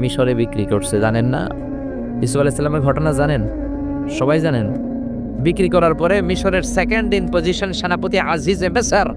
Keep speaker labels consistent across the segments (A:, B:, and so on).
A: মিশরে বিক্রি করছে, জানেন না? ইউসুফ আলাইহিস সালামের ঘটনা জানেন? সবাই জানেন। বিক্রি করার পরে মিশরের সেকেন্ড ইন পজিশন সেনাপতি আজিজে মিসর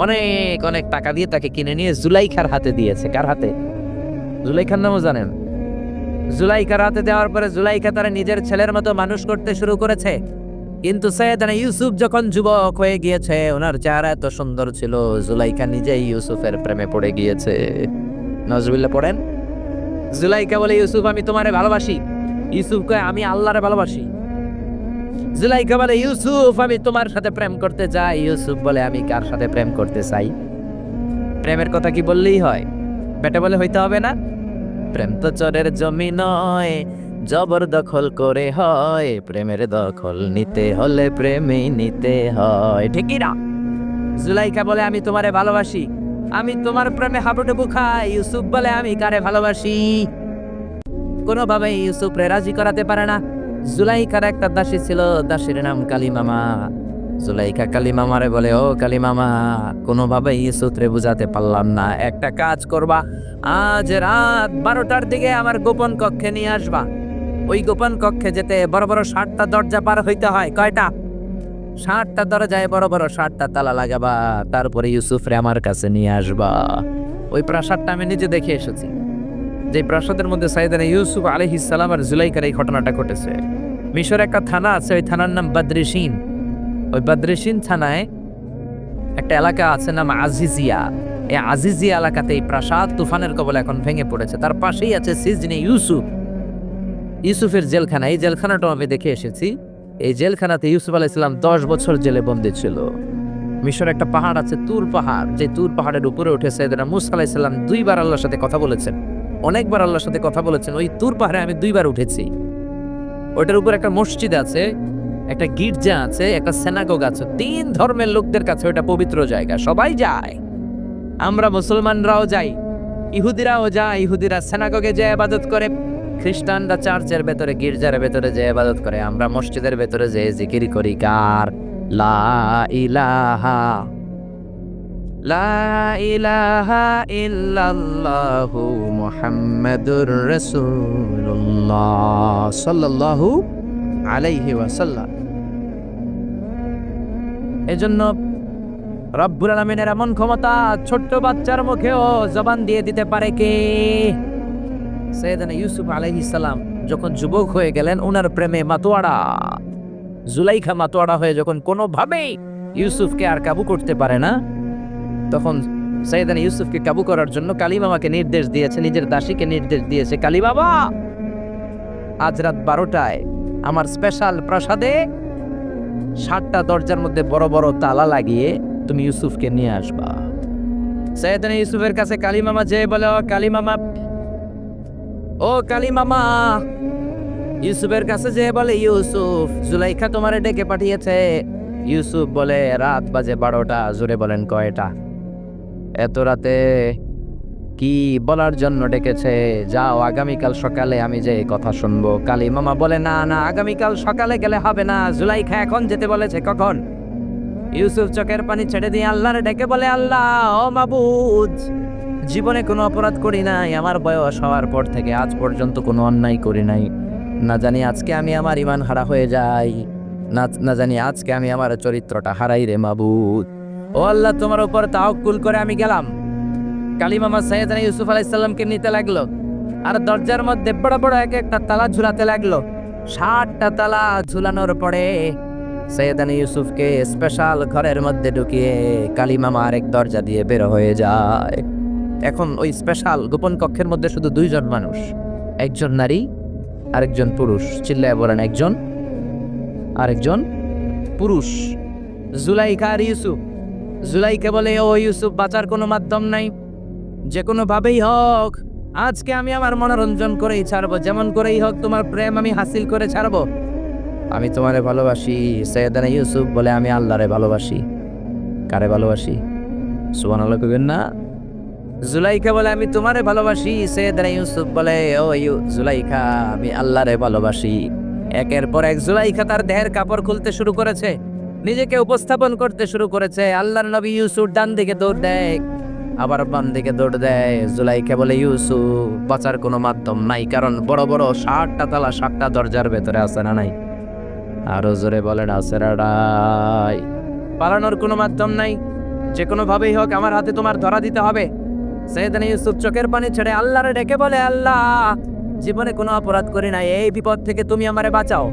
A: অনেক অনেক টাকা দিয়ে তাকে কিনে নিয়ে জুলাইখার হাতে দিয়েছে। কার হাতে? জুলাইখার নামও জানেন? জুলাইখার হাতে দেওয়ার পরে জুলাইখা তারা নিজের ছেলের মতো মানুষ করতে শুরু করেছে। কিন্তু সৈয়দনা ইউসুফ যখন যুবক হয়ে গিয়েছে, ওনার চেহারা এত সুন্দর ছিল, জুলাইখা নিজেই ইউসুফের প্রেমে পড়ে গিয়েছে। নাউজুবিল্লাহ পড়েন। জুলাইখা বলে, ইউসুফ আমি তোমারে ভালোবাসি। ইউসুফ কয়, আমি আল্লাহরে ভালোবাসি। জুলাইখা বলে, ইউসুফ আমি তোমার সাথে প্রেম করতে চাই। ইউসুফ বলে, আমি কার সাথে প্রেম করতে চাই? প্রেমের কথা কি বললেই হয়? বেটা বলে হইতে হবে না? প্রেম তো চরের জমি নয়, জবরদখল করে হয়। প্রেমের দখল নিতে হলে প্রেমই নিতে হয়, ঠিকই না? জুলাইখা বলে, আমি তোমারে ভালোবাসি, আমি তোমার প্রেমে হাবুডুবু খাই। ইউসুফ বলে, আমি কারে ভালোবাসি? কোনোভাবে ইউসুফরে রাজি করাতে পারে না। জুলাইখার একটা দাসী ছিল, দাসীর নাম কালিমামা। জুলাইখা কালিমামারে বলে, ও কালিমামা, কোনোভাবে ইউসুফরে বুঝাতে পারলাম না। একটা কাজ করবা, আজ রাত 12টার দিকে আমার গোপন কক্ষে নিয়ে আসবা। ওই গোপন কক্ষে যেতে বড় বড় 7টা দরজা পার হইতে হয়। কয়টা? 7টা দরজায় বড় বড় 7টা তালা লাগাবা, তারপরে ইউসুফরে আমার কাছে নিয়ে আসবা। ওই প্রাসাদটা আমি নিজে দেখে এসেছি, যে প্রাসাদের মধ্যে সাইয়েদনা ইউসুফ আলাইহিস সালাম আর জুলাইখার এই ঘটনাটা ঘটেছে। মিশরে একটা থানা আছে, ওই থানার নাম বদরিশিন। ওই বদরিশিন থানায় একটা এলাকা আছে নাম আজিজিয়া। এই আজিজিয়া এলাকাতে এই প্রাসাদ তুফানের কবলে এখন ভেঙে পড়েছে। তার পাশেই আছে সিজনে ইউসুফ, ইউসুফের জেলখানা। এই জেলখানাটাও আমি দেখে এসেছি। এই জেলখানাতে ইউসুফ আলাইহিস সালাম 10 বছর জেলে বন্দী ছিল। মিশরে একটা পাহাড় আছে, তুর পাহাড়। যে তুর পাহাড়ের উপরে উঠে সাইয়েদনা মূসা আলাইহিস সালাম 2বার আল্লাহর সাথে কথা বলেছেন, অনেকবার আল্লাহর সাথে কথা বলেছেন। ওই তুর পাহাড়ে আমি 2বার উঠেছি। ওইটার উপর একটা মসজিদ আছে, একটা গির্জা আছে, একটা সিনাগোগ আছে। 3 ধর্মের লোকদের কাছে ওটা পবিত্র জায়গা, সবাই যায়। আমরা মুসলমানরাও যাই, ইহুদিরাও যায়। ইহুদিরা সিনাগোগে যে ইবাদত করে, খ্রিস্টানরা চার্চের ভেতরে, গির্জার ভেতরে যে ইবাদত করে। আমরা মসজিদের ভেতরে যে জিকির করি কার? লা ইলাহা লা ইলাহা ইল্লাল্লাহু মুহাম্মাদুর রাসূলুল্লাহ সাল্লাল্লাহু আলাইহি ওয়াসাল্লাম। এজন্য রব্বুল আলামিনের এমন ক্ষমতা, ছোট্ট বাচ্চার মুখেও জবান দিয়ে দিতে পারে কে? সাইয়েদনা ইউসুফ আলাইহিস সালাম যখন যুবক হয়ে গেলেন, ওনার প্রেমে মাতোয়ারা। জুলাইখা মাতোয়ারা হয়ে যখন কোনোভাবেই ইউসুফকে আর কাবু করতে পারে না, তখন সাইয়েদনা ইউসুফকে কাবু করার জন্য কালিমামাকে নির্দেশ দিয়েছে, নিজের দাসীকে নির্দেশ দিয়েছে, কালিমামা আজ রাত 12টায় আমার স্পেশাল প্রাসাদে 7টা দরজার মধ্যে বড় বড় তালা লাগিয়ে তুমি ইউসুফকে নিয়ে আসবা। সাইয়েদনা ইউসুফের কাছে কালিমামা যেয়ে বলে, ও কালিমামা, ও কালিমামা। ইউসুফের কাছে যেয়ে বলে, ইউসুফ, জুলাইখা তোমারে ডেকে পাঠিয়েছে। ইউসুফ বলে, রাত বাজে 12টা। জোরে বলেন, কয়টা? এত রাতে কি বলার জন্য ডেকেছে? যাও, আগামীকাল সকালে আমি যে কথা শুনবো। কালিমামা বলে, না না, আগামীকাল সকালে গেলে হবে না, জুলাইখা এখন যেতে বলেছে। কখন? ইউসুফ চোখের পানি ছেড়ে দিয়ে আল্লাহরে ডেকে বলে, আল্লাহ, ও মাবুদ, জীবনে কোনো অপরাধ করি নাই। আমার বয়স হওয়ার পর থেকে আজ পর্যন্ত কোনো অন্যায় করি নাই। না জানি আজকে আমি আমার ঈমান হারা হয়ে যাই, না জানি আজকে আমি আমার চরিত্রটা হারাই রে মাবুদ। ও আল্লাহ, তোমার উপর তাওয়াক্কুল করে আমি গেলাম। কালিমামা সাইয়েদনা ইউসুফ আলাইহিস সালামকে নিতে লাগলো, আর দরজার মধ্যে বড় বড় এক একটা তালা ঝুলাতে লাগলো। 7টা তালা ঝুলানোর পরে সাইয়েদনা ইউসুফকে স্পেশাল ঘরের মধ্যে ঢুকিয়ে কালিমামা আরেক দরজা দিয়ে বের হয়ে যায়। এখন ওই স্পেশাল গোপন কক্ষের মধ্যে শুধু 2জন মানুষ, একজন নারী আরেকজন পুরুষ। চিল্লায় বলেন, একজন আরেকজন পুরুষ, জুলাইখা আর ইউসুফ। জুলাইখা বলে, ও ইউসুফ, বাঁচার কোনো মাধ্যম নাই, যে কোনো ভাবেই হোক আজকে আমি আমার মনোরঞ্জন করেই ছাড়বো, যেমন করেই হোক তোমার প্রেম আমি হাসিল করে ছাড়বো। আমি তোমারে ভালোবাসি। সাইয়েদনা ইউসুফ বলে, আমি আল্লাহরে ভালোবাসি। কারে ভালোবাসি? সুবহানাল্লাহ কইবেন না? জুলাইখা বলে, আমি তোমারে ভালোবাসি। সাইয়েদনা ইউসুফ বলে, ও জুলাইখা, আমি আল্লাহরে ভালোবাসি। একের পর এক জুলাইখা তার দেহের কাপড় খুলতে শুরু করেছে, নিজেকে উপস্থাপন করতে শুরু করেছে। আল্লাহর নবী ইউসুফ ডান দিকে দৌড় দেয়, আবার বাম দিকে দৌড় দেয়। জুলাইখা বলে ইউসুফ বাঁচার কোনো মাধ্যম নাই, কারণ বড় বড় 60টা তালা 60টা দরজার ভেতরে আছে না নাই? আরো জোরে বলেন আছে না নাই? পালানোর কোনো মাধ্যম নাই, যে কোনো ভাবেই হোক আমার হাতে তোমার ধরা দিতে হবে। সৈয়দনা ইউসুফ চোখের পানি ছেড়ে আল্লাহরে ডেকে বলে, আল্লাহ জীবনে কোনো অপরাধ করি নাই, এই বিপদ থেকে তুমি আমারে বাঁচাও।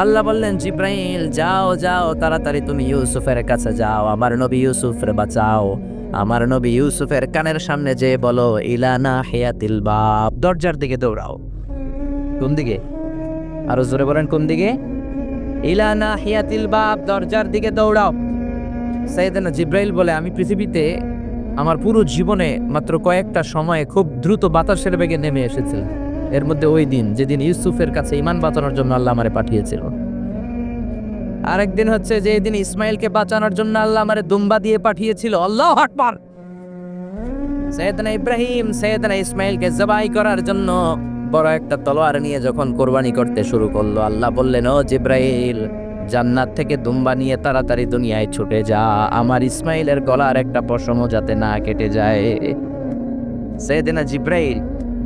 A: আল্লাহ বললেন, জিব্রাইল যাও যাও তাড়াতাড়ি তুমি ইউসুফের কাছে যাও, আমার নবী ইউসুফরে বাঁচাও। আমার নবী ইউসুফের কানের সামনে যে বলো, ইলানা হিয়াতিল বাব, দরজার দিকে দৌড়াও। কোন দিকে? আরো জোরে বলেন কোন দিকে? ইলানা হিয়াতিল বাব, দরজার দিকে দৌড়াও। সাইয়েদনা জিব্রাইল বলে, আমি পৃথিবীতে আমার পুরো জীবনে মাত্র কয়েকটা সময়ে খুব দ্রুত বাতাসের বেগে নেমে এসেছিলাম, এর মধ্যে ওই দিন যেদিন ইউসুফের কাছে ঈমান বাঁচানোর জন্য আল্লাহ আমারে পাঠিয়েছিল। আরেকদিন হচ্ছে যে দিন ইসমাইলকে বাঁচানোর জন্য আল্লাহ আমারে দুম্বা দিয়ে পাঠিয়েছিল। আল্লাহু আকবার। সাইয়েদনা ইব্রাহিম সাইয়েদনা ইসমাইলকে জবাই করার জন্য বড় একটা তলোয়ার নিয়ে যখন কোরবানি করতে শুরু করলো, আল্লাহ বললেন, ও জিব্রাইল জান্নাত থেকে দুম্বা নিয়ে তাড়াতাড়ি দুনিয়ায় ছুটে যা, আমার ইসমাইলের গলার একটা পশমও যাতে না কেটে যায়। সাইয়েদনা জিব্রাইল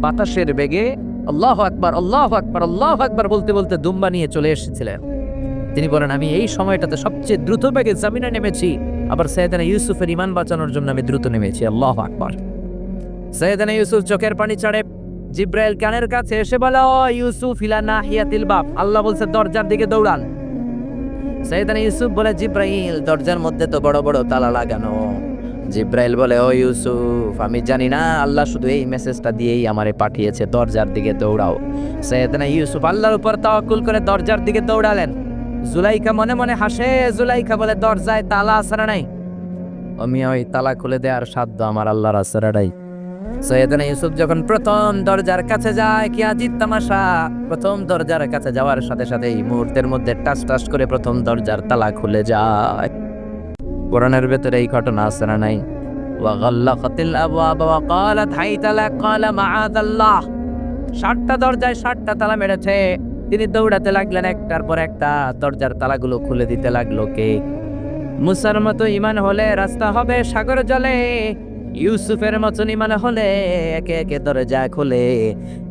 A: বাতাসের বেগে আল্লাহু আকবার আল্লাহু আকবার আল্লাহু আকবার বলতে বলতে দুম্বা নিয়ে চলে এসেছিলেন। তিনি বলেন, আমি এই সময়টাতে সবচেয়ে দ্রুত বেগে জমিনে নেমেছি, আবার সাইয়েদনা ইউসুফের ঈমান বাঁচানোর জন্য আমি দ্রুত নেমেছি। আল্লাহু আকবার। সাইয়েদনা ইউসুফ চোখের পানি ছাড়ে জিব্রাইল কানের কাছে এসে বলে, ও ইউসুফ ইলা নাহিয়াতিল বাব, আল্লাহ বলছে দরজার দিকে দৌড়ান। সাইয়েদনা ইউসুফ বলে, জিব্রাইল দরজার মধ্যে তো বড় বড় তালা লাগানো। জিব্রাইল বলে, ও ইউসুফ আমি জানি না, আল্লাহ শুধু এই মেসেজটা দিয়েই আমারে পাঠিয়েছে, দরজার দিকে দৌড়াও। সাইয়েদনা ইউসুফ আল্লাহর উপর তাওয়াক্কুল করে দরজার দিকে দৌড়ালেন। জুলাইখা মনে মনে হাসে। জুলাইখা বলে, দরজায় তালা আছে না নাই? আমি ওই তালা খুলে দেওয়ার সাধ্য আমার আল্লাহর আছে না নাই? সৈয়দনা ইউসুফ যখন প্রথম দরজার কাছে যায়, কি আজিব তামাশা, প্রথম দরজার কাছে যাওয়ার সাথে সাথেই মুহূর্তের মধ্যে টাস টাস করে প্রথম দরজার তালা খুলে যায়। কোরআনের ভেতরে এই ঘটনা আছে না নাই? ওয়া গাল্লাকাতিল আবওয়াব ওয়া ক্বালাত হাইতা লাক ক্বালা মাআযাল্লাহ। 60টা দরজায় 60টা তালা মেরেছে। তিনি দৌড়াতে লাগলেন, একটার পর একটা দরজার তালাগুলো খুলে দিতে লাগলো। কে? মুসার মতো ঈমান হলে রাস্তা হবে সাগর জলে, ইউসুফের মতন ঈমান হলে একে একে দরজা খুলে,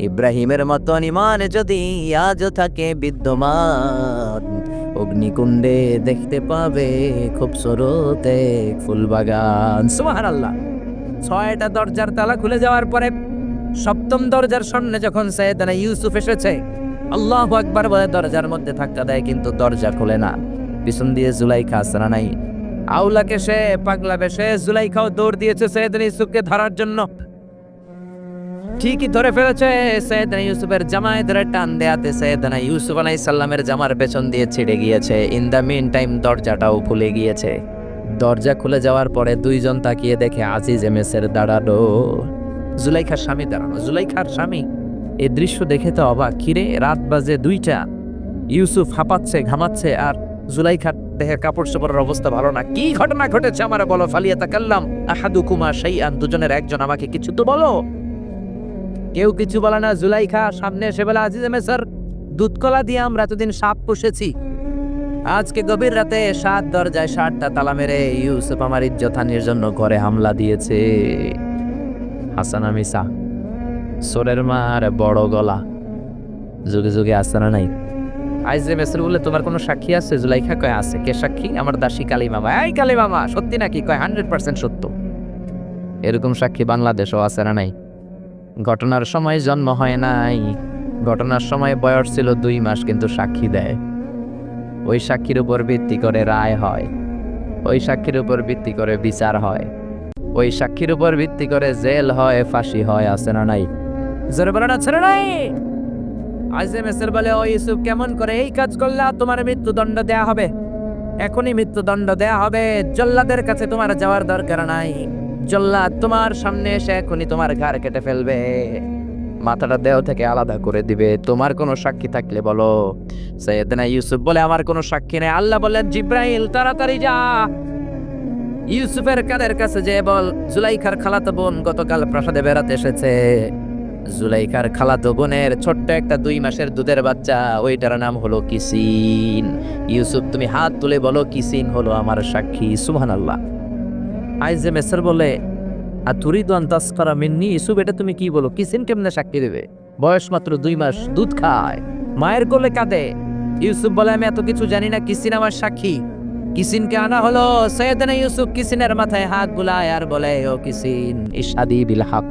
A: ইব্রাহিমের মতন ঈমান যদি আজও থাকে বিদ্যমান, অগ্নিকুণ্ডে দেখতে পাবে খুবসুরত এক ফুলবাগান। সুবহানাল্লাহ। 6টা দরজার তালা খুলে যাওয়ার পরে 7ম দরজার সামনে যখন সাইয়েদনা ইউসুফ এসেছে, আল্লাহু আকবার বলে দরজার মধ্যে ধাক্কা দেয়, কিন্তু দরজা খোলে না। পিছন দিয়ে জুলাইখা আসে না নাই? আউলাকে সে পাগলা বেশে জুলাইখাও দৌড় দিয়েছে সাইয়েদনা ইউসুফকে ধরার জন্য। ঠিকই ধরে ফেলেছে। সাইয়েদনা ইউসুফের জামায় ধরে টান দেয়াতে সাইয়েদনা ইউসুফ আলাইহিস সালামের জামার পেছন দিয়ে ছিঁড়ে গিয়েছে। ইন দ্য মিন টাইম দরজাটাও খুলে গিয়েছে। দরজা খুলে যাওয়ার পরে দুইজন তাকিয়ে দেখে আজিজ মেসের দাঁড়ানো, জুলাইখার স্বামী দাঁড়ানো। জুলাইখার স্বামী এই দৃশ্য দেখে তো অবাক। কিরে, রাত বাজে 2টা, ইউসুফ হাঁপাচ্ছে ঘামাচ্ছে, আর জুলাইখার দেহের কাপড় চোপড়ের অবস্থা ভালো না। কি ঘটনা ঘটেছে আমার বলো। ফালিয়া তাকাল্লাম আহাদুকুমা শাইআন, দুজনের একজন আমাকে কিছু তো বলো। কেউ কিছু বলে না। জুলাইখা সামনে এসে বলে, আজিজে মেসর, দুধকলা দিয়ে আমরা এতদিন সাপ পুষেছি, আজকে গভীর রাতে 7 দরজায় 60টা তালা মেরে ইউসুফ আমার ইজ্জতহানির জন্য ঘরে হামলা দিয়েছে। হাসানা মিসা, সোরের মার বড় গলা, যুগে যুগে আসে না নাই? আইজে মেসর বলে, তোমার কোনো সাক্ষী আছে? জুলাইখা কয়, আছে। কে সাক্ষী? আমার দাসী কালী মামা। এই কালী মামা, সত্যি নাকি? কয় 100% সত্য। এরকম সাক্ষী বাংলাদেশও আছে না নাই? ঘটনার সময় জন্ম হয় নাই, ঘটনার সময় বয়স ছিল 2 মাস, কিন্তু সাক্ষী দেয়। ওই সাক্ষীর উপর ভিত্তি করে রায় হয়, ওই সাক্ষীর উপর ভিত্তি করে বিচার হয়, ওই সাক্ষীর উপর ভিত্তি করে জেল হয়, ফাঁসি হয়। আছে না নাই? জোরে বলেন, আছে না নাই? আইজে মেসর বলে, ও ইউসুফ, কেমন করে এই কাজ করলা? তোমার মৃত্যুদণ্ড দেয়া হবে, এখনই মৃত্যুদণ্ড দেয়া হবে। জল্লাদের কাছে তোমার যাওয়ার দরকার নাই, জল্লাদ তোমার সামনে এসে এখনই তোমার ঘাড় কেটে ফেলবে, মাথাটা দেহ থেকে আলাদা করে দিবে। তোমার কোনো সাক্ষী থাকলে বলো। সাইয়েদনা ইউসুফ বলে, আমার কোনো সাক্ষী নেই। আল্লাহ বললেন, জিব্রাইল তাড়াতাড়ি যা, ইউসুফের কাদের কাছে যে বল, জুলাইখার খালাতো বোন গতকাল প্রাসাদে বেড়াতে এসেছে। জুলাইখার খালাতো বোনের ছোট্ট একটা 2 মাসের দুধের বাচ্চা, ওইটার নাম হলো কিসিন। ইউসুফ তুমি হাত তুলে বলো, কিসিন হলো আমার সাক্ষী। সুবহানাল্লাহ। আইজে মেসর বলে, আর তুরিদু আন তাসখারা মিন্নি, ইউসুফ এটা তুমি কি বলো? কিসিন কেমনে সাক্ষী দেবে? বয়স মাত্র 2 মাস, দুধ খায়, মায়ের কোলে কাঁদে। ইউসুফ বলে আমি এত কিছু জানি না, কিসিন আমার সাক্ষী। কিসিনকে আনা হলো। সৈয়দনা ইউসুফ কিসিনের মাথায় হাত বুলায় আর বলে, ও কিসিন, ইশহাদি বিল হক,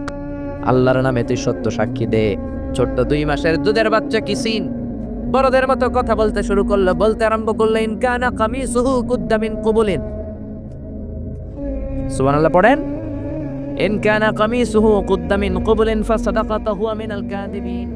A: আল্লাহর নামে তুই সত্য সাক্ষী দে। ছোট্ট 2 মাসের দুধের বাচ্চা কিসিন বড়দের মতো কথা বলতে শুরু করলো, বলতে আরম্ভ করলো, ইন কানা কামিসুহু কুদ্দা মিন কুবুলিন। সুবহানাল্লাহ পড়েন। ইন কানা কামিসুহু কুদ্দা মিন কুবুলিন ফাসাদাকাতা হুয়া মিনাল কাযিবিন।